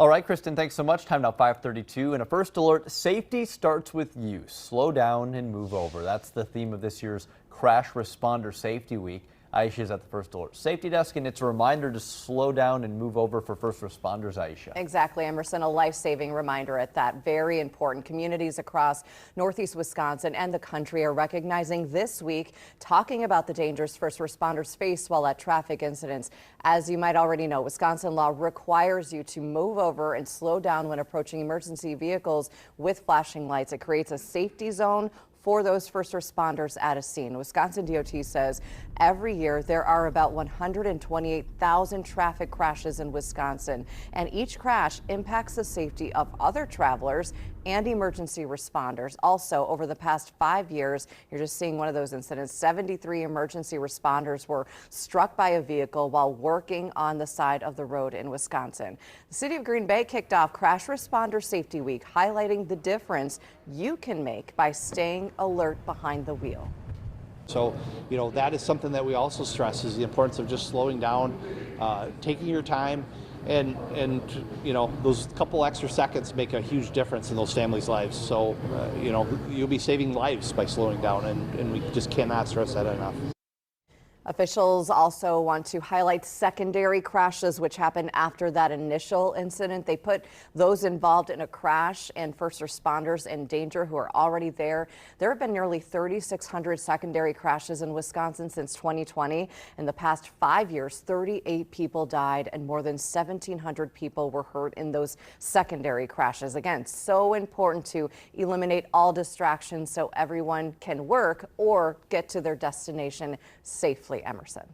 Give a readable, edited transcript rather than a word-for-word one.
All right, Kristen, thanks so much. Time now 5:32. And a first alert, safety starts with you. Slow down and move over. That's the theme of this year's Crash Responder Safety Week. Aisha is at the First Alert Safety Desk, and it's a reminder to slow down and move over for first responders, Aisha. Exactly, Emerson, a life-saving reminder at that. Very important. Communities across northeast Wisconsin and the country are recognizing this week, talking about the dangers first responders face while at traffic incidents. As you might already know, Wisconsin law requires you to move over and slow down when approaching emergency vehicles with flashing lights. It creates a safety zone for those first responders at a scene. Wisconsin DOT says every year there are about 128,000 traffic crashes in Wisconsin, and each crash impacts the safety of other travelers and emergency responders. Also, over the past 5 years, you're just seeing one of those incidents. 73 emergency responders were struck by a vehicle while working on the side of the road in Wisconsin. The city of Green Bay kicked off Crash Responder Safety Week, highlighting the difference you can make by staying alert behind the wheel. So, that is something that we also stress is the importance of just slowing down, taking your time, and those couple extra seconds make a huge difference in those families' lives. So, you'll be saving lives by slowing down, and we just cannot stress that enough. Officials also want to highlight secondary crashes, which happened after that initial incident. They put those involved in a crash and first responders in danger who are already there. There have been nearly 3,600 secondary crashes in Wisconsin since 2020. In the past 5 years, 38 people died and more than 1,700 people were hurt in those secondary crashes. Again, so important to eliminate all distractions so everyone can work or get to their destination safely. Emerson.